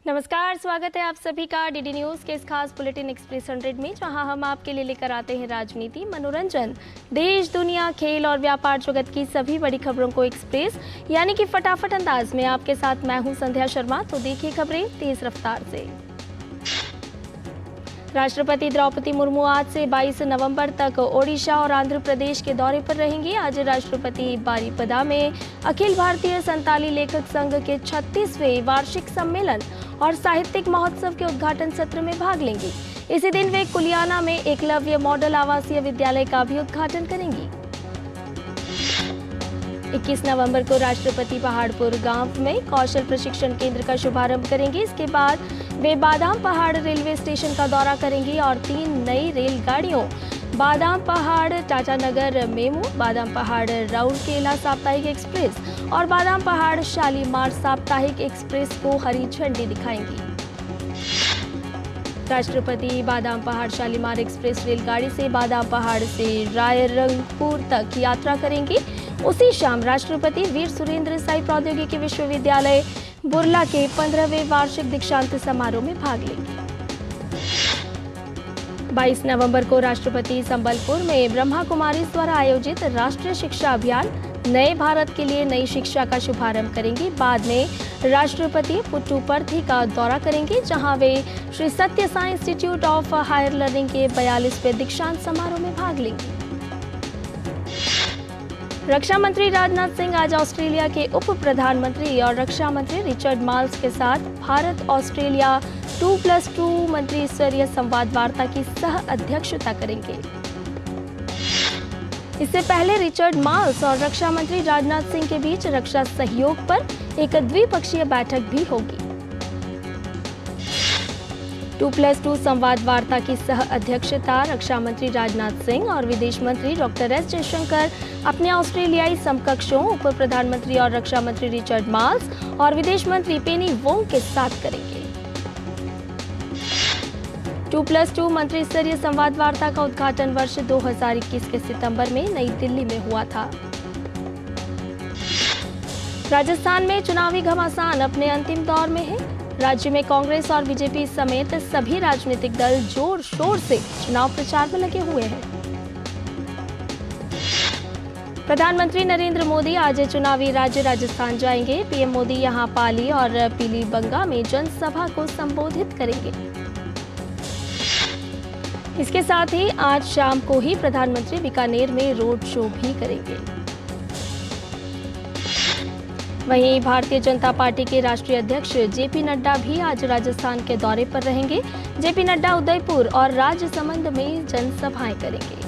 नमस्कार, स्वागत है आप सभी का डीडी न्यूज के इस खास बुलेटिन एक्सप्रेस 100 में, जहां हम आपके लिए लेकर आते हैं राजनीति, मनोरंजन, देश, दुनिया, खेल और व्यापार जगत की सभी बड़ी खबरों को एक्सप्रेस यानी कि फटाफट अंदाज में। आपके साथ मैं हूं संध्या शर्मा। तो देखिए खबरें तेज रफ्तार से। राष्ट्रपति द्रौपदी मुर्मू आज से 22 नवंबर तक ओडिशा और आंध्र प्रदेश के दौरे पर रहेंगी। आज राष्ट्रपति बारीपदा में अखिल भारतीय संताली लेखक संघ के 36वें वार्षिक सम्मेलन और साहित्यिक महोत्सव के उद्घाटन सत्र में भाग लेंगी। इसी दिन वे कुलियाना में एकलव्य मॉडल आवासीय विद्यालय का भी उद्घाटन करेंगी। 21 नवंबर को राष्ट्रपति पहाड़पुर गांव में कौशल प्रशिक्षण केंद्र का शुभारंभ करेंगे। इसके बाद वे बादाम पहाड़ रेलवे स्टेशन का दौरा करेंगी और 3 नई रेलगाड़ियों बादाम पहाड़ टाटानगर मेमू, बादाम पहाड़ राउरकेला साप्ताहिक एक्सप्रेस और बादाम पहाड़ शालीमार साप्ताहिक एक्सप्रेस को हरी झंडी दिखाएंगी। राष्ट्रपति बादाम पहाड़ शालीमार एक्सप्रेस रेलगाड़ी से बादाम पहाड़ से रायरंगपुर तक यात्रा करेंगी। उसी शाम राष्ट्रपति वीर सुरेंद्र साई प्रौद्योगिकी विश्वविद्यालय बुर्ला के 15वें वार्षिक दीक्षांत समारोह में भाग लेंगे। 22 नवंबर को राष्ट्रपति संबलपुर में ब्रह्मा कुमारीज द्वारा आयोजित राष्ट्रीय शिक्षा अभियान नए भारत के लिए नई शिक्षा का शुभारंभ करेंगी। बाद में राष्ट्रपति पुट्टुपर्थी का दौरा करेंगे, जहां वे Shri Sathya Sai Institute of Higher Learning के 42वें दीक्षांत समारोह में भाग लेंगे। रक्षा मंत्री राजनाथ सिंह आज ऑस्ट्रेलिया के उप प्रधानमंत्री और रक्षा मंत्री रिचर्ड माल्स के साथ भारत ऑस्ट्रेलिया 2+2 मंत्री स्तरीय संवाद वार्ता की सह अध्यक्षता करेंगे। इससे पहले रिचर्ड माल्स और रक्षा मंत्री राजनाथ सिंह के बीच रक्षा सहयोग पर एक द्विपक्षीय बैठक भी होगी। 2+2 संवाद वार्ता की सह अध्यक्षता रक्षा मंत्री राजनाथ सिंह और विदेश मंत्री डॉक्टर एस जयशंकर अपने ऑस्ट्रेलियाई समकक्षों उप प्रधानमंत्री और रक्षा मंत्री रिचर्ड माल्स और विदेश मंत्री पेनी वोंग के साथ करेंगे। 2+2 मंत्री स्तरीय संवाद वार्ता का उद्घाटन वर्ष 2021 के सितंबर में नई दिल्ली में हुआ था। राजस्थान में चुनावी घमासान अपने अंतिम दौर में है। राज्य में कांग्रेस और बीजेपी समेत सभी राजनीतिक दल जोर शोर से चुनाव प्रचार में लगे हुए हैं। प्रधानमंत्री नरेंद्र मोदी आज चुनावी राज्य राजस्थान जाएंगे। पीएम मोदी यहां पाली और पीलीबंगा में जनसभा को संबोधित करेंगे। इसके साथ ही आज शाम को ही प्रधानमंत्री बीकानेर में रोड शो भी करेंगे। वहीं भारतीय जनता पार्टी के राष्ट्रीय अध्यक्ष जेपी नड्डा भी आज राजस्थान के दौरे पर रहेंगे। जेपी नड्डा उदयपुर और राजसमंद में जनसभाएं करेंगे।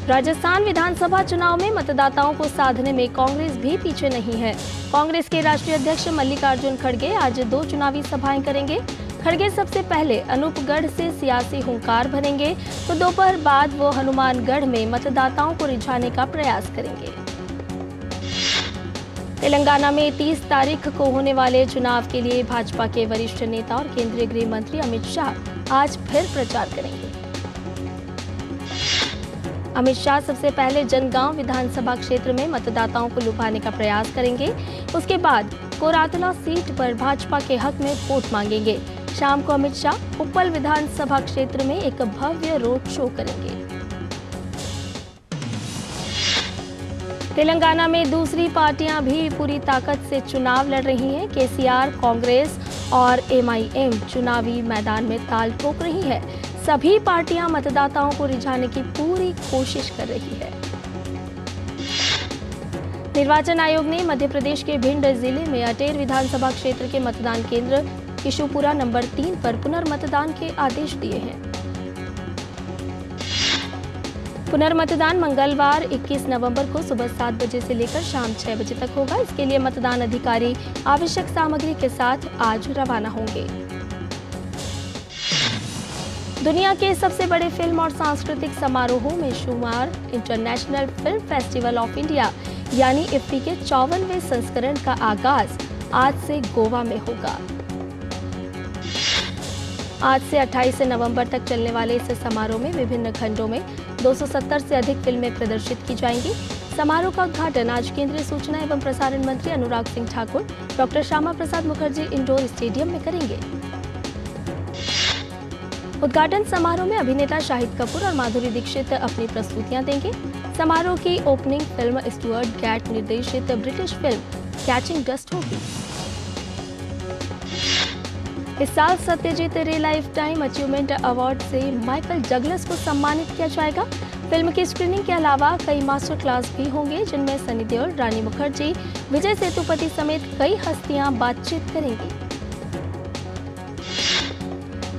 राजस्थान विधानसभा चुनाव में मतदाताओं को साधने में कांग्रेस भी पीछे नहीं है। कांग्रेस के राष्ट्रीय अध्यक्ष मल्लिकार्जुन खड़गे आज 2 चुनावी सभाएं करेंगे। खड़गे सबसे पहले अनूपगढ़ से सियासी हुंकार भरेंगे, तो दोपहर बाद वो हनुमानगढ़ में मतदाताओं को रिझाने का प्रयास करेंगे। तेलंगाना में 30 तारीख को होने वाले चुनाव के लिए भाजपा के वरिष्ठ नेता और केंद्रीय गृह मंत्री अमित शाह आज फिर प्रचार करेंगे। अमित शाह सबसे पहले जनगांव विधानसभा क्षेत्र में मतदाताओं को लुभाने का प्रयास करेंगे। उसके बाद कोरातला सीट पर भाजपा के हक में वोट मांगेंगे। शाम को अमित शाह उप्पल विधानसभा क्षेत्र में एक भव्य रोड शो करेंगे। तेलंगाना में दूसरी पार्टियां भी पूरी ताकत से चुनाव लड़ रही हैं। केसीआर, कांग्रेस और एमआईएम चुनावी मैदान में ताल ठोक रही है। सभी पार्टियां मतदाताओं को रिझाने की पूरी कोशिश कर रही है। निर्वाचन आयोग ने मध्य प्रदेश के भिंड जिले में अटेर विधानसभा क्षेत्र के मतदान केंद्र किशुपुरा नंबर 3 पर पुनर्मतदान के आदेश दिए हैं। पुनर्मतदान मंगलवार 21 नवंबर को सुबह 7 बजे से लेकर शाम 6 बजे तक होगा। इसके लिए मतदान अधिकारी आवश्यक सामग्री के साथ आज रवाना होंगे। दुनिया के सबसे बड़े फिल्म और सांस्कृतिक समारोहों में शुमार international film festival of India यानी इफ्फी के 54वें संस्करण का आगाज आज से गोवा में होगा। आज से 28 नवंबर तक चलने वाले इस समारोह में विभिन्न खंडों में 270 से अधिक फिल्में प्रदर्शित की जाएंगी। समारोह का उद्घाटन आज केंद्रीय सूचना एवं प्रसारण मंत्री Anurag Singh Thakur doctor Shyama Prasad Mukherjee indoor stadium में करेंगे। उद्घाटन समारोह में अभिनेता शाहिद कपूर और माधुरी दीक्षित अपनी प्रस्तुतियां देंगे। समारोह की ओपनिंग फिल्म स्टुअर्ट गैट निर्देशित ब्रिटिश फिल्म कैचिंग डस्ट होगी। इस साल सत्यजीत रे लाइफ टाइम अचीवमेंट अवार्ड से माइकल डगलस को सम्मानित किया जाएगा। फिल्म की स्क्रीनिंग के अलावा कई मास्टर क्लास भी होंगे, जिनमें सनी देओल, रानी मुखर्जी, विजय सेतुपति समेत कई हस्तियां बातचीत करेंगी।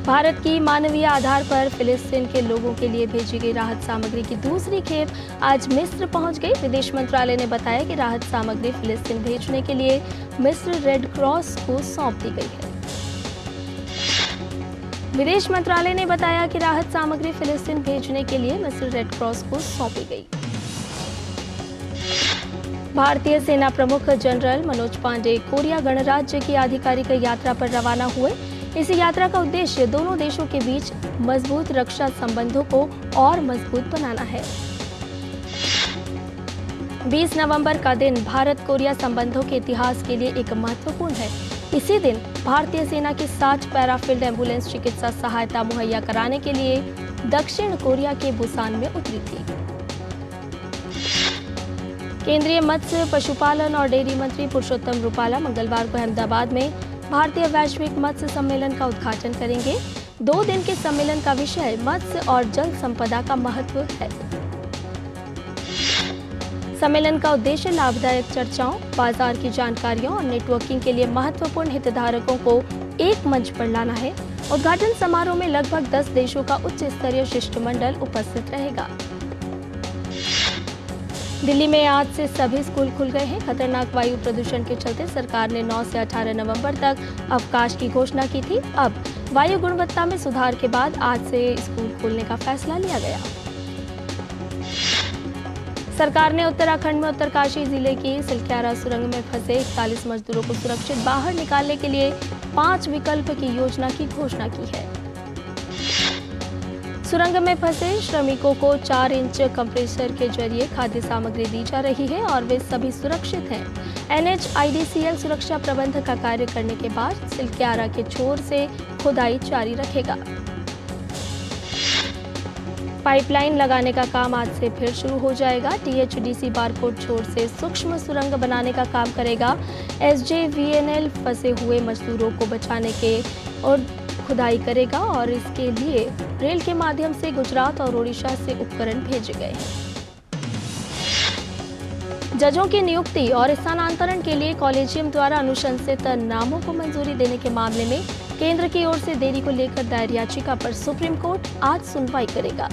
भारत की मानवीय आधार पर फिलिस्तीन के लोगों के लिए भेजी गई राहत सामग्री की दूसरी खेप आज मिस्र पहुंच गई। विदेश मंत्रालय ने बताया कि राहत सामग्री फिलिस्तीन भेजने के लिए मिस्र रेड क्रॉस को सौंप दी गई है। विदेश मंत्रालय ने बताया कि राहत सामग्री फिलिस्तीन भेजने के लिए मिस्र रेड क्रॉस को सौंपी गई। भारतीय सेना प्रमुख जनरल मनोज पांडे कोरिया गणराज्य की आधिकारिक यात्रा पर रवाना हुए। इस यात्रा का उद्देश्य दोनों देशों के बीच मजबूत रक्षा संबंधों को और मजबूत बनाना है। 20 नवंबर का दिन भारत कोरिया संबंधों के इतिहास के लिए एक महत्वपूर्ण है। इसी दिन भारतीय सेना की 60 पैराफील्ड एम्बुलेंस चिकित्सा सहायता मुहैया कराने के लिए दक्षिण कोरिया के बुसान में उतरी थी। केंद्रीय मत्स्य, पशुपालन और डेयरी मंत्री पुरुषोत्तम रूपाला मंगलवार को अहमदाबाद में भारतीय वैश्विक मत्स्य सम्मेलन का उद्घाटन करेंगे। 2 दिन के सम्मेलन का विषय मत्स्य और जल संपदा का महत्व है। सम्मेलन का उद्देश्य लाभदायक चर्चाओं, बाजार की जानकारियों और नेटवर्किंग के लिए महत्वपूर्ण हितधारकों को एक मंच पर लाना है। उद्घाटन समारोह में लगभग 10 देशों का उच्च स्तरीय शिष्टमंडल उपस्थित रहेगा। दिल्ली में आज से सभी स्कूल खुल गए हैं। खतरनाक वायु प्रदूषण के चलते सरकार ने 9 से 18 नवंबर तक अवकाश की घोषणा की थी। अब वायु गुणवत्ता में सुधार के बाद आज से स्कूल खोलने का फैसला लिया गया। सरकार ने उत्तराखंड में उत्तरकाशी जिले की सिलक्यारा सुरंग में फंसे 41 मजदूरों को सुरक्षित बाहर निकालने के लिए 5 विकल्प की योजना की घोषणा की है। सुरंग में फंसे श्रमिकों को 4 इंच कंप्रेसर के जरिए खाद्य सामग्री दी जा रही है और वे सभी सुरक्षित हैं। NHIDCL सुरक्षा प्रबंध का कार्य करने के बाद सिलक्यारा के छोर से खुदाई जारी रखेगा। पाइपलाइन लगाने का काम आज से फिर शुरू हो जाएगा। THDC बारकोड छोर से सूक्ष्म सुरंग बनाने का काम करेगा। SJVNL फंसे हुए मजदूरों को बचाने के और खुदाई करेगा और इसके लिए रेल के माध्यम से गुजरात और ओडिशा से उपकरण भेजे गए हैं। जजों की नियुक्ति और स्थानांतरण के लिए कॉलेजियम द्वारा अनुशंसित नामों को मंजूरी देने के मामले में केंद्र की ओर से देरी को लेकर दायर याचिका पर सुप्रीम कोर्ट आज सुनवाई करेगा।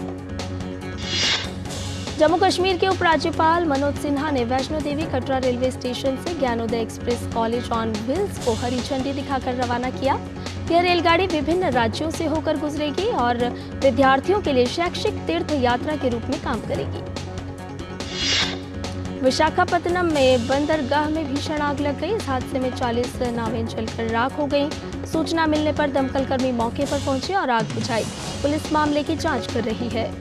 जम्मू कश्मीर के उपराज्यपाल मनोज सिन्हा ने वैष्णो देवी कटरा रेलवे स्टेशन से Gyanodaya Express College on Wheels को हरी झंडी दिखाकर रवाना किया। यह रेलगाड़ी विभिन्न राज्यों से होकर गुजरेगी और विद्यार्थियों के लिए शैक्षिक तीर्थ यात्रा के रूप में काम करेगी। विशाखापत्तनम में बंदरगाह में भीषण आग लग गई। इस हादसे में 40 नावें जलकर राख हो गईं। सूचना मिलने पर दमकल कर्मी मौके पर पहुंचे और आग बुझाई। पुलिस मामले की जांच कर रही है।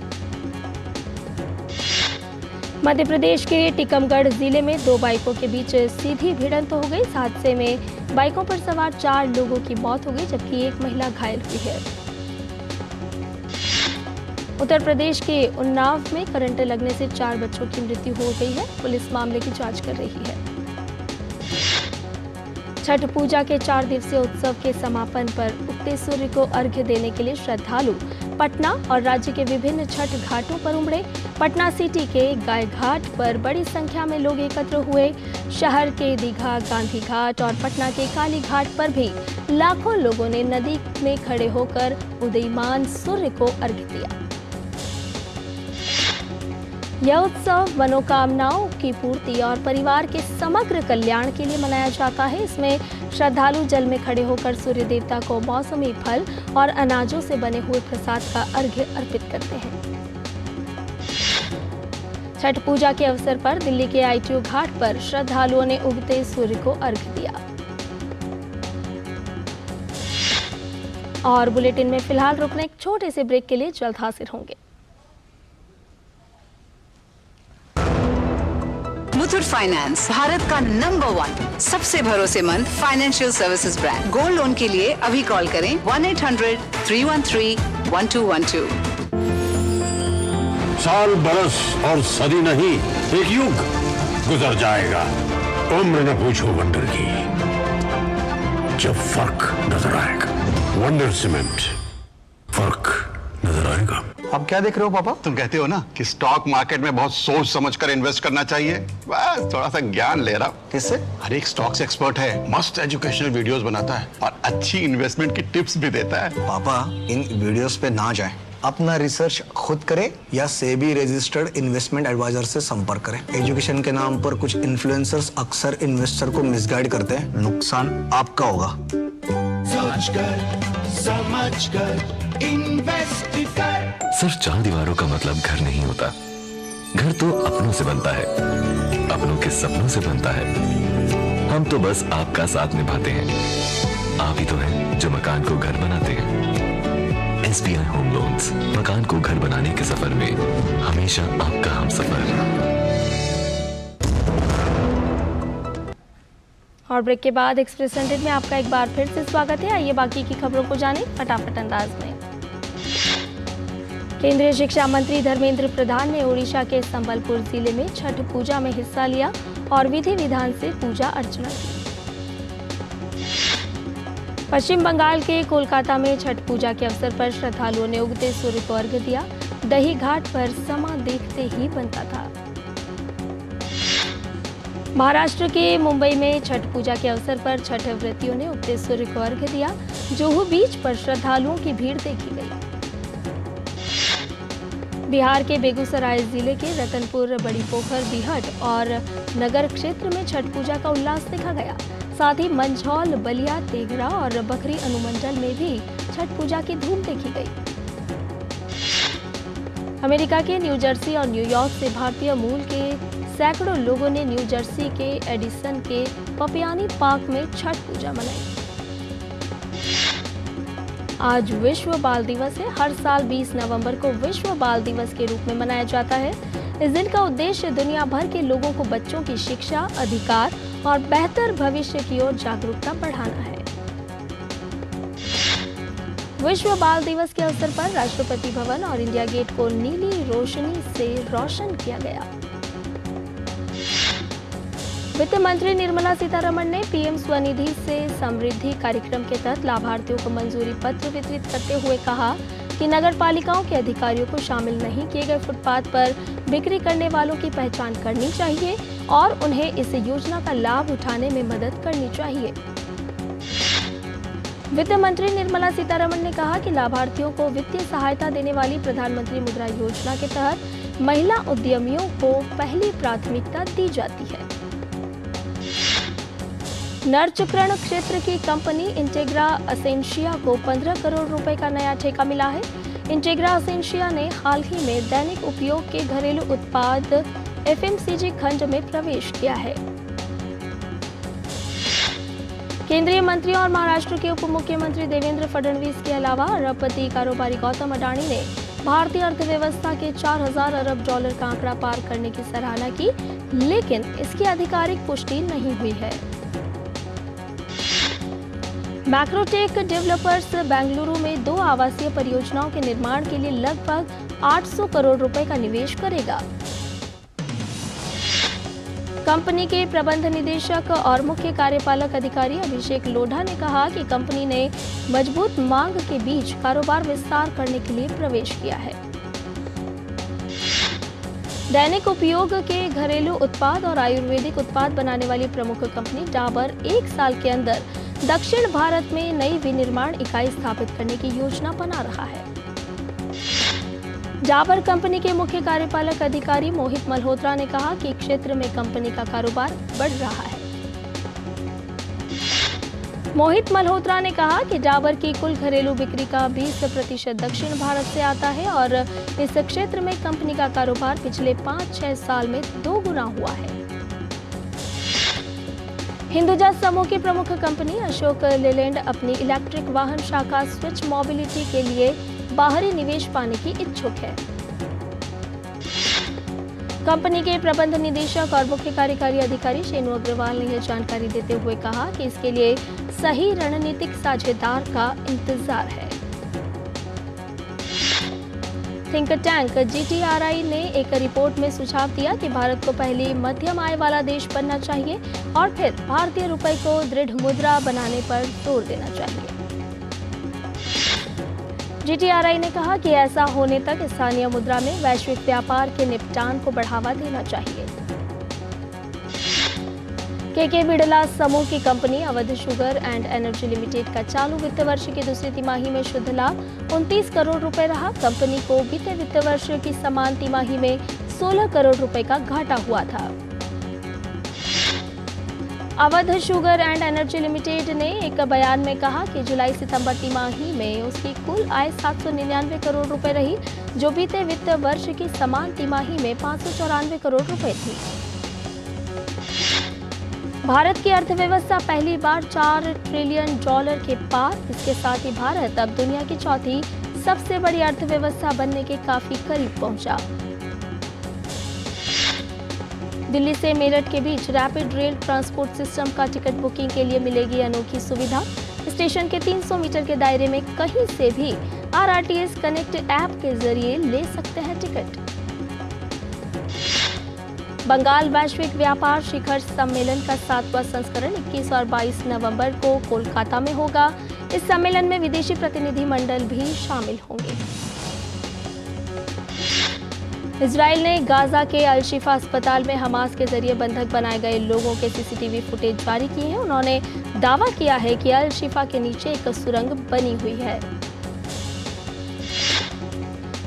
मध्य प्रदेश के टीकमगढ़ जिले में 2 बाइकों के बीच सीधी भिड़ंत हो गई। इस हादसे में बाइकों पर सवार 4 लोगों की मौत हो गई, जबकि एक महिला घायल हुई है। उत्तर प्रदेश के उन्नाव में करंट लगने से 4 बच्चों की मृत्यु हो गई है। पुलिस मामले की जांच कर रही है। छठ पूजा के 4 दिवसीय उत्सव के समापन पर उगते सूर्य को अर्घ्य देने के लिए श्रद्धालु पटना और राज्य के विभिन्न छठ घाटों पर उमड़े। पटना सिटी के गाय घाट पर बड़ी संख्या में लोग एकत्र हुए। शहर के दीघा, गांधी घाट और पटना के काली घाट पर भी लाखों लोगों ने नदी में खड़े होकर उदीयमान सूर्य को अर्घ्य दिया। यह उत्सव मनोकामनाओं की पूर्ति और परिवार के समग्र कल्याण के लिए मनाया जाता है। इसमें श्रद्धालु जल में खड़े होकर सूर्य देवता को मौसमी फल और अनाजों से बने हुए प्रसाद का अर्घ्य अर्पित करते हैं। छठ पूजा के अवसर पर दिल्ली के ITO घाट पर श्रद्धालुओं ने उगते सूर्य को अर्घ्य दिया। और बुलेटिन में फिलहाल रुकने एक छोटे से ब्रेक के लिए जल्द हाजिर होंगे। मुथूट फाइनेंस, भारत का नंबर 1 सबसे भरोसेमंद financial services brand. Gold loan के लिए अभी कॉल करें 1-800-313-1212। साल, बरस और सदी नहीं, एक युग गुजर जाएगा। उम्र न पूछो वंडर की, जब फर्क नजर आएगा। वंडर सीमेंट, फर्क नजर आएगा। अब क्या देख रहे हो पापा? तुम कहते हो ना कि स्टॉक मार्केट में बहुत सोच समझकर इन्वेस्ट करना चाहिए, बस थोड़ा सा ज्ञान ले रहा हूं। किससे? हर एक स्टॉक्स एक्सपर्ट है, मस्त एजुकेशनल वीडियोस बनाता है और अच्छी इन्वेस्टमेंट की टिप्स भी देता है। पापा इन वीडियोस पे ना जाएं, अपना रिसर्च खुद करें या सेबी रजिस्टर्ड इन्वेस्टमेंट एडवाइजर से संपर्क करें। एजुकेशन के नाम पर कुछ इन्फ्लुएंसर्स अक्सर इन्वेस्टर को मिसगाइड करते हैं, नुकसान आपका होगा। समझकर इन्वेस्ट कर। सिर्फ 4 दीवारों का मतलब घर नहीं होता। घर तो अपनों से बनता है, अपनों के सपनों से बनता है। हम तो बस आपका साथ निभाते हैं। आप ही तो हैं जो मकान को घर बनाते हैं। SBI होम लोन्स, मकान को घर बनाने के सफर में हमेशा आपका हमसफर। और ब्रेक के बाद एक्सप्रेस 100 में आपका एक बार फिर से स्वागत है। आइए बाकी की खबरों को जानें फटाफट अंदाज में। केंद्रीय शिक्षा मंत्री धर्मेंद्र प्रधान ने ओडिशा के संबलपुर जिले में छठ पूजा में हिस्सा लिया और विधि विधान से पूजा अर्चना की। पश्चिम बंगाल के कोलकाता में छठ पूजा के अवसर पर श्रद्धालुओं ने उगते सूर्य को अर्घ्य दिया। दही घाट पर समा देखते ही बनता था। महाराष्ट्र के मुंबई में छठ पूजा के अवसर पर छठ व्रतियों ने उगते सूर्य को अर्घ्य दिया। जुहू बीच पर श्रद्धालुओं की भीड़ देखी गई। बिहार के बेगूसराय जिले के रतनपुर, बड़ी पोखर, बिहट और नगर क्षेत्र में छठ पूजा का उल्लास देखा गया। साथ ही मंझौल, बलिया, तेघड़ा और बखरी अनुमंडल में भी छठ पूजा की धूम देखी गई। अमेरिका के न्यू जर्सी और न्यूयॉर्क से भारतीय मूल के सैकड़ों लोगों ने न्यू जर्सी के एडिसन के पपियानी पार्क में छठ पूजा मनाई। आज विश्व बाल दिवस है। हर साल 20 नवंबर को विश्व बाल दिवस के रूप में मनाया जाता है। इस दिन का उद्देश्य दुनिया भर के लोगों को बच्चों की शिक्षा, अधिकार और बेहतर भविष्य की ओर जागरूकता बढ़ाना है। विश्व बाल दिवस के अवसर पर राष्ट्रपति भवन और इंडिया गेट को नीली रोशनी से रोशन किया गया। वित्त मंत्री निर्मला सीतारमण ने पीएम स्वनिधि से समृद्धि कार्यक्रम के तहत लाभार्थियों को मंजूरी पत्र वितरित करते हुए कहा कि नगर पालिकाओं के अधिकारियों को शामिल नहीं किए गए फुटपाथ पर बिक्री करने वालों की पहचान करनी चाहिए और उन्हें इस योजना का लाभ उठाने में मदद करनी चाहिए। वित्त मंत्री निर्मला सीतारमण ने कहा कि लाभार्थियों को वित्तीय सहायता देने वाली प्रधानमंत्री मुद्रा योजना के तहत महिला उद्यमियों को पहली प्राथमिकता दी जाती है। नरचुकरण क्षेत्र की कंपनी इंटेग्रा असेंशिया को 15 करोड़ रुपए का नया ठेका मिला है। इंटेग्रा असेंशिया ने हाल ही में दैनिक उपयोग के घरेलू उत्पाद FMCG खंड में प्रवेश किया है। केंद्रीय मंत्री और महाराष्ट्र के उप मुख्यमंत्री देवेंद्र फडणवीस के अलावा अरबपति कारोबारी गौतम अडानी ने भारतीय अर्थव्यवस्था के 4000 अरब डॉलर का आंकड़ा पार करने की सराहना की, लेकिन इसकी आधिकारिक पुष्टि नहीं हुई है। मैक्रोटेक डेवलपर्स बेंगलुरु में 2 आवासीय परियोजनाओं के निर्माण के लिए लगभग 800 करोड़ रुपए का निवेश करेगा। कंपनी के प्रबंध निदेशक और मुख्य कार्यपालक अधिकारी अभिषेक लोढ़ा ने कहा कि कंपनी ने मजबूत मांग के बीच कारोबार विस्तार करने के लिए प्रवेश किया है। दैनिक उपयोग के घरेलू उत्पाद और आयुर्वेदिक उत्पाद बनाने वाली प्रमुख कंपनी डाबर 1 साल के अंदर दक्षिण भारत में नई विनिर्माण इकाई स्थापित करने की योजना बना रहा है। डाबर कंपनी के मुख्य कार्यपालक अधिकारी मोहित मल्होत्रा ने कहा कि क्षेत्र में कंपनी का कारोबार बढ़ रहा है। मोहित मल्होत्रा ने कहा कि डाबर की कुल घरेलू बिक्री का 20% दक्षिण भारत से आता है और इस क्षेत्र में कंपनी का कारोबार पिछले 5-6 साल में 2 गुना हुआ है। हिंदुजा समूह की प्रमुख कंपनी अशोक लेलैंड अपनी इलेक्ट्रिक वाहन शाखा स्विच मोबिलिटी के लिए बाहरी निवेश पाने की इच्छुक है। कंपनी के प्रबंध निदेशक और मुख्य कार्यकारी अधिकारी शेनु अग्रवाल ने यह जानकारी देते हुए कहा कि इसके लिए सही रणनीतिक साझेदार का इंतजार है। थिंक टैंक GTRI ने एक रिपोर्ट में सुझाव दिया कि भारत को पहले मध्यम आय वाला देश बनना चाहिए और फिर भारतीय रुपए को दृढ़ मुद्रा बनाने पर जोर देना चाहिए। GTRI ने कहा कि ऐसा होने तक स्थानीय मुद्रा में वैश्विक व्यापार के निपटान को बढ़ावा देना चाहिए। KK बिड़ला समूह की company Awadh sugar and energy limited का चालू वित्त वर्ष की दूसरी तिमाही में शुद्ध लाभ 29 करोड़ रुपए रहा। कंपनी को बीते वित्त वर्ष की समान तिमाही में 16 करोड़ रुपए का घाटा हुआ था। Awadh sugar and energy limited ने एक बयान में कहा कि जुलाई सितंबर तिमाही में उसकी कुल आय 799 करोड़ रुपए रही, जो बीते वित्त वर्ष की समान तिमाही में 594 करोड़ रुपए थी। भारत की अर्थव्यवस्था पहली बार $4 ट्रिलियन के पार। इसके साथ ही भारत अब दुनिया की चौथी सबसे बड़ी अर्थव्यवस्था बनने के काफी करीब पहुंचा। दिल्ली से मेरठ के बीच रैपिड रेल ट्रांसपोर्ट सिस्टम का टिकट बुकिंग के लिए मिलेगी अनोखी सुविधा। स्टेशन के 300 मीटर के दायरे में कहीं से भी RRTS कनेक्ट ऐप के जरिए ले सकते हैं टिकट। बंगाल वैश्विक व्यापार शिखर सम्मेलन का 7वां संस्करण 21 और 22 नवंबर को कोलकाता में होगा। इस सम्मेलन में विदेशी प्रतिनिधि मंडल भी शामिल होंगे। इजराइल ने गाजा के अल शिफा अस्पताल में हमास के जरिए बंधक बनाए गए लोगों के CCTV फुटेज जारी किए हैं। उन्होंने दावा किया है कि अल शिफा के नीचे एक सुरंग बनी हुई है।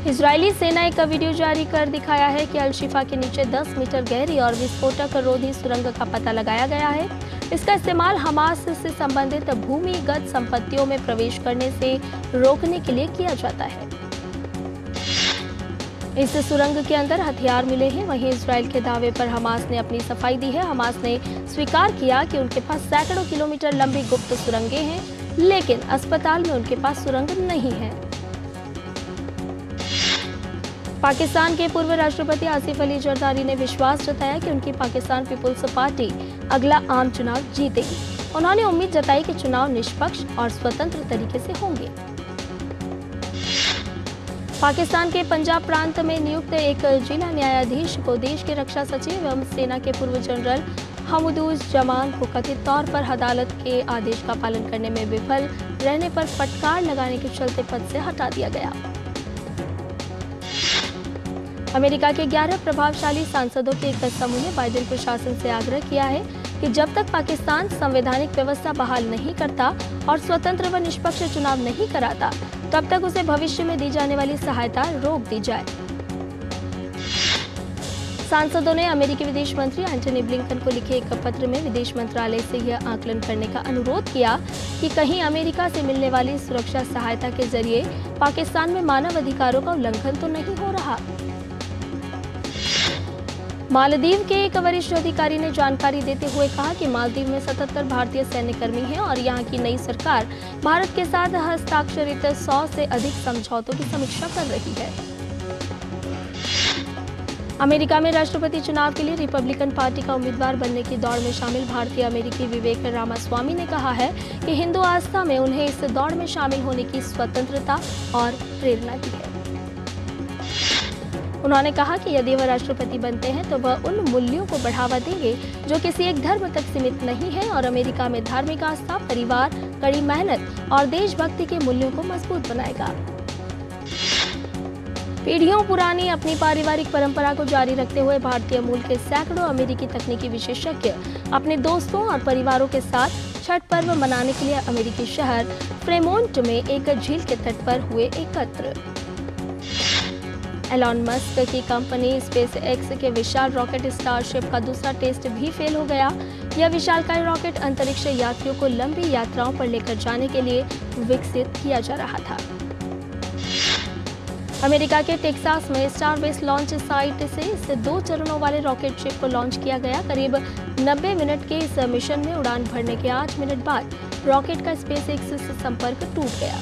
इजरायली सेना एक वीडियो जारी कर दिखाया है कि अल शिफा के नीचे 10 मीटर गहरी और विस्फोटक रोधी सुरंग का पता लगाया गया है। इसका इस्तेमाल हमास से संबंधित भूमिगत संपत्तियों में प्रवेश करने से रोकने के लिए किया जाता है। इस सुरंग के अंदर हथियार मिले हैं। वहीं इजराइल के दावे पर हमास ने अपनी सफाई दी है। हमास ने स्वीकार किया कि उनके पास सैकड़ों किलोमीटर लंबी गुप्त सुरंगें हैं, लेकिन अस्पताल में उनके पास सुरंग नहीं है। पाकिस्तान के पूर्व राष्ट्रपति आसिफ अली जरदारी ने विश्वास जताया कि उनकी पाकिस्तान पीपुल्स पार्टी अगला आम चुनाव जीतेगी। उन्होंने उम्मीद जताई कि चुनाव निष्पक्ष और स्वतंत्र तरीके से होंगे। पाकिस्तान के पंजाब प्रांत में नियुक्त एक जिला न्यायाधीश को देश के रक्षा सचिव एवं सेना के पूर्व जनरल हमदूज जमान को कथित तौर पर अदालत के आदेश का पालन करने में विफल रहने पर फटकार लगाने के चलते पद से हटा दिया गया। अमेरिका के 11 प्रभावशाली सांसदों के एक समूह ने बाइडेन प्रशासन से आग्रह किया है कि जब तक पाकिस्तान संवैधानिक व्यवस्था बहाल नहीं करता और स्वतंत्र व निष्पक्ष चुनाव नहीं कराता, तब तक उसे भविष्य में दी जाने वाली सहायता रोक दी जाए। सांसदों ने अमेरिकी विदेश मंत्री एंटनी ब्लिंकन को लिखे एक पत्र में विदेश मंत्रालय से यह आकलन करने का अनुरोध किया कि कहीं अमेरिका से मिलने वाली सुरक्षा सहायता के जरिए पाकिस्तान में मानव अधिकारों का उल्लंघन तो नहीं हो रहा। मालदीव के एक वरिष्ठ अधिकारी ने जानकारी देते हुए कहा कि मालदीव में 77 भारतीय सैन्यकर्मी हैं और यहां की नई सरकार भारत के साथ हस्ताक्षरित 100 से अधिक समझौतों की समीक्षा कर रही है। अमेरिका में राष्ट्रपति चुनाव के लिए रिपब्लिकन पार्टी का उम्मीदवार बनने की दौड़ में शामिल भारतीय अमेरिकी विवेक रामास्वामी ने कहा है कि हिंदू आस्था में उन्हें इस दौड़ में शामिल होने की स्वतंत्रता और प्रेरणा दी है। उन्होंने कहा कि यदि वह राष्ट्रपति बनते हैं तो वह उन मूल्यों को बढ़ावा देंगे जो किसी एक धर्म तक सीमित नहीं है और अमेरिका में धार्मिक आस्था, परिवार, कड़ी मेहनत और देशभक्ति के मूल्यों को मजबूत बनाएगा। पीढ़ियों पुरानी अपनी पारिवारिक परंपरा को जारी रखते हुए भारतीय मूल के सैकड़ों अमेरिकी तकनीकी विशेषज्ञ अपने दोस्तों और परिवारों के साथ छठ पर्व मनाने के लिए अमेरिकी शहर फ्रेमोंट में एक झील के तट पर हुए एकत्र। एलॉन मस्क की कंपनी स्पेस एक्स के विशाल रॉकेट स्टारशिप का दूसरा टेस्ट भी फेल हो गया। यह विशालकाय रॉकेट अंतरिक्ष यात्रियों को लंबी यात्राओं पर लेकर जाने के लिए विकसित किया जा रहा था। अमेरिका के टेक्सास में स्टारबेस लॉन्च साइट से इस 2 चरणों वाले रॉकेट शिप को लॉन्च किया गया। करीब 90 मिनट के इस मिशन में उड़ान भरने के 8 मिनट बाद रॉकेट का स्पेस एक्स से संपर्क टूट गया।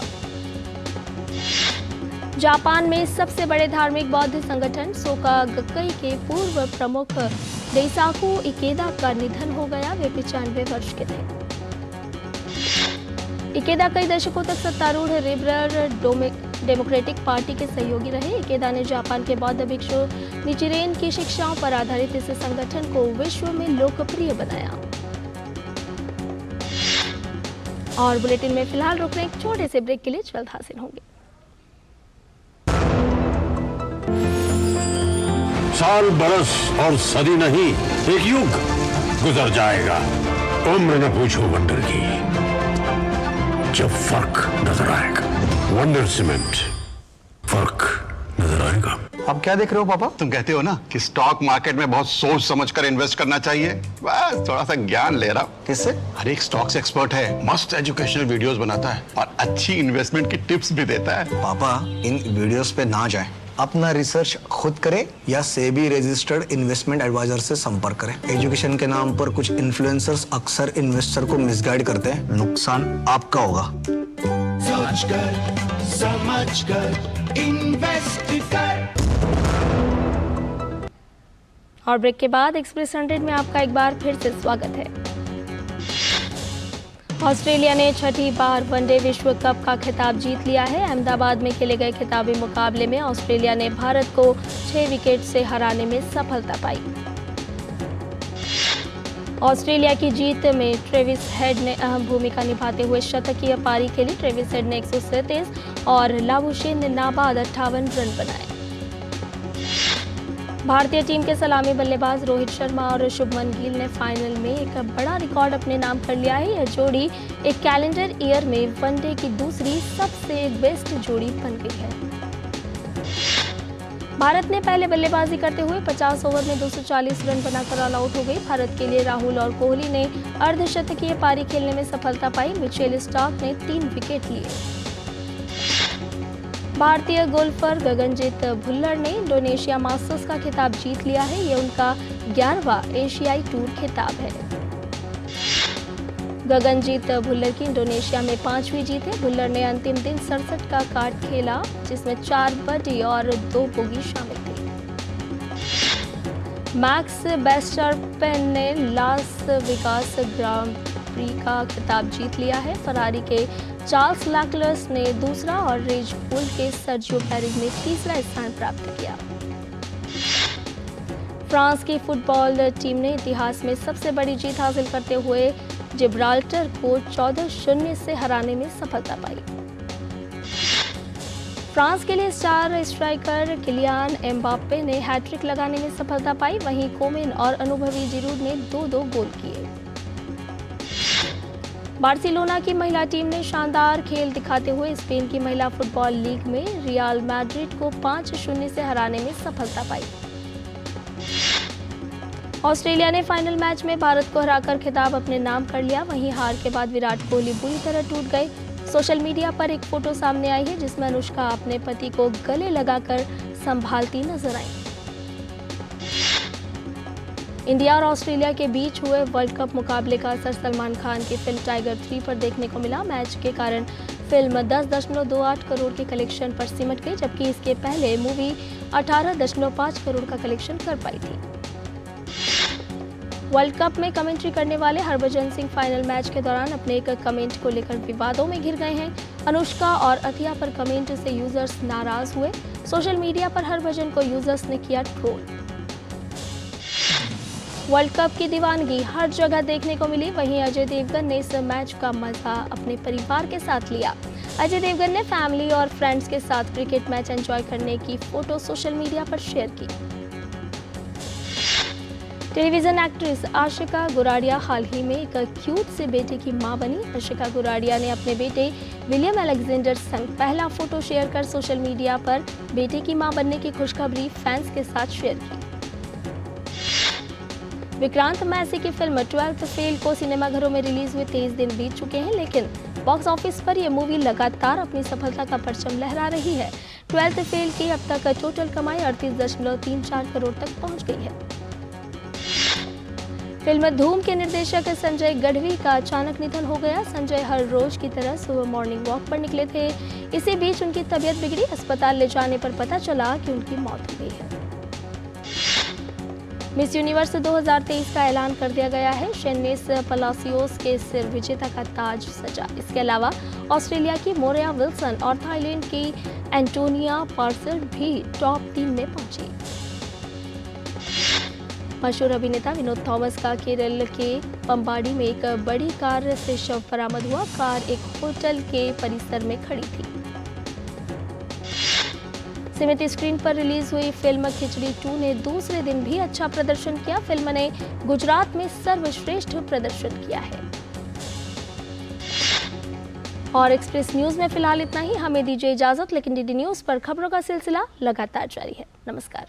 जापान में सबसे बड़े धार्मिक बौद्ध संगठन सोका गक्कई के पूर्व प्रमुख डेसाकू इकेदा का निधन हो गया। वे 95 वर्ष के थे। इकेदा कई दशकों तक सत्तारूढ़ लिबरल डेमोक्रेटिक पार्टी के सहयोगी रहे। इकेदा ने जापान के बौद्ध भिक्षु निचिरेन की शिक्षाओं पर आधारित इस संगठन को विश्व में लोकप्रिय बनाया। और बुलेटिन में फिलहाल रुक रहे एक छोटे से ब्रेक के लिए जल्द हाजिर होंगे। साल बरस और सदी नहीं, एक युग गुजर जाएगा। उम्र न पूछो वंडर की, जब फर्क नजर आएगा। वंडर सीमेंट, फर्क नजर आएगा। आप क्या देख रहे हो पापा? तुम कहते हो ना कि स्टॉक मार्केट में बहुत सोच समझकर इन्वेस्ट करना चाहिए, बस थोड़ा सा ज्ञान ले रहा हूं। किससे? हर एक स्टॉक्स एक्सपर्ट है, मस्त एजुकेशनल वीडियोस बनाता है और अच्छी इन्वेस्टमेंट की टिप्स भी देता है। पापा इन वीडियोस पे ना जाएं। अपना रिसर्च खुद करें या सेबी रजिस्टर्ड इन्वेस्टमेंट एडवाइजर से संपर्क करें। एजुकेशन के नाम पर कुछ इन्फ्लुएंसर्स अक्सर इन्वेस्टर को मिसगाइड करते हैं, नुकसान आपका होगा। सोच कर समझ कर इन्वेस्ट कर। और ब्रेक के बाद एक्सप्रेस 100 में आपका एक बार फिर से स्वागत है। ऑस्ट्रेलिया ने छठी बार वनडे विश्व कप का खिताब जीत लिया है। अहमदाबाद में खेले गए खिताबी मुकाबले में ऑस्ट्रेलिया ने भारत को 6 विकेट से हराने में सफलता पाई। ऑस्ट्रेलिया की जीत में ट्रेविस हेड ने अहम भूमिका निभाते हुए शतकीय पारी खेली। ट्रेविस हेड ने 137 और लाबुशेन ने नाबाद 58 रन बनाए। भारतीय टीम के सलामी बल्लेबाज रोहित शर्मा और शुभमन गिल ने फाइनल में एक बड़ा रिकॉर्ड अपने नाम कर लिया है। यह जोड़ी एक कैलेंडर ईयर में वनडे की दूसरी सबसे बेस्ट जोड़ी बन गई है। भारत ने पहले बल्लेबाजी करते हुए 50 ओवर में 240 रन बनाकर ऑल आउट हो गई। भारत के लिए राहुल और कोहली ने अर्धशतकीय पारी खेलने में सफलता पाई। मिचेल स्टार्क ने 3 विकेट लिए। भारतीय गोल्फर गगनजीत भुल्लर ने इंडोनेशिया मास्टर्स का खिताब जीत लिया है। ये उनका 11वां एशियाई टूर खिताब है। गगनजीत भुल्लर की इंडोनेशिया में 5वीं जीत है। भुल्लर ने अंतिम दिन 67 का कार्ड खेला, जिसमें 4 बर्डी और 2 बोगी शामिल थे। मैक्स वेस्टरपेन ने लास वेगास ग्रांड प्री का खिताब जीत लिया है। फरारी के चार्ल्स लैक्लर्स ने दूसरा और रेज बुल के सर्जियो पेरेज ने तीसरा स्थान प्राप्त किया। फ्रांस की फुटबॉल टीम ने इतिहास में सबसे बड़ी जीत हासिल करते हुए जिब्राल्टर को 14-0 से हराने में सफलता पाई। फ्रांस के लिए स्टार स्ट्राइकर किलियान एम्बाप्पे ने हैट्रिक लगाने में सफलता पाई। वहीं कोमेन और अनुभवी जिरूड ने 2-2 गोल किए। बार्सिलोना की महिला टीम ने शानदार खेल दिखाते हुए स्पेन की महिला फुटबॉल लीग में रियल मैड्रिड को 5-0 से हराने में सफलता पाई। ऑस्ट्रेलिया ने फाइनल मैच में भारत को हराकर खिताब अपने नाम कर लिया। वहीं हार के बाद विराट कोहली बुरी तरह टूट गए। सोशल मीडिया पर एक फोटो सामने आई है जिसमें अनुष्का अपने पति को गले लगाकर संभालती नजर आई। इंडिया और ऑस्ट्रेलिया के बीच हुए वर्ल्ड कप मुकाबले का असर सलमान खान की फिल्म टाइगर 3 पर देखने को मिला। मैच के कारण फिल्म 10.28 करोड़ के कलेक्शन पर सिमट गई, जबकि इसके पहले मूवी 18.5 करोड़ का कलेक्शन कर पाई थी। वर्ल्ड कप में कमेंट्री करने वाले हरभजन सिंह फाइनल मैच के दौरान अपने एक कमेंट को लेकर विवादों में घिर गए हैं। अनुष्का और अथिया पर कमेंट से यूजर्स नाराज हुए। सोशल मीडिया पर हरभजन को यूजर्स ने किया ट्रोल। वर्ल्ड कप की दीवानगी हर जगह देखने को मिली। वहीं अजय देवगन ने इस मैच का मजा अपने परिवार के साथ लिया। अजय देवगन ने फैमिली और फ्रेंड्स के साथ क्रिकेट मैच एंजॉय करने की फोटो सोशल मीडिया पर शेयर की। टेलीविजन एक्ट्रेस आशिका गुराडिया हाल ही में एक क्यूट से बेटे की मां बनी। आशिका गुराडिया ने अपने बेटे विलियम अलेक्जेंडर संग पहला फोटो शेयर कर सोशल मीडिया पर बेटे की मां बनने की खुशखबरी फैंस के साथ शेयर की। विक्रांत मैसी की फिल्म 12th फेल को सिनेमाघरों में रिलीज हुए 23 दिन बीत चुके हैं, लेकिन बॉक्स ऑफिस पर यह मूवी लगातार अपनी सफलता का परचम लहरा रही है। 12th फेल की अब तक टोटल कमाई 38.34 करोड़ तक पहुंच गई है। फिल्म धूम के निर्देशक संजय गढ़वी का अचानक निधन हो गया। संजय हर रोज की तरह सुबह मॉर्निंग वॉक पर निकले थे। इसी बीच उनकी तबीयत बिगड़ी। अस्पताल ले जाने पर पता चला कि उनकी मौत हो गई है। मिस यूनिवर्स 2023 का ऐलान कर दिया गया है। शेननेस पलासियोस के सिर विजेता का ताज सजा। इसके अलावा ऑस्ट्रेलिया की मोरिया विल्सन और थाईलैंड की एंटोनिया पार्सल भी टॉप 3 में पहुंची। मशहूर अभिनेता विनोद थॉमस का केरल के पम्बाड़ी में एक बड़ी कार से शव बरामद हुआ। कार एक होटल के परिसर में खड़ी थी। सीमित स्क्रीन पर रिलीज हुई फिल्म खिचड़ी 2 ने दूसरे दिन भी अच्छा प्रदर्शन किया। फिल्म ने गुजरात में सर्वश्रेष्ठ प्रदर्शन किया है। और एक्सप्रेस न्यूज में फिलहाल इतना ही। हमें दीजिए इजाजत, लेकिन डीडी न्यूज पर खबरों का सिलसिला लगातार जारी है। नमस्कार।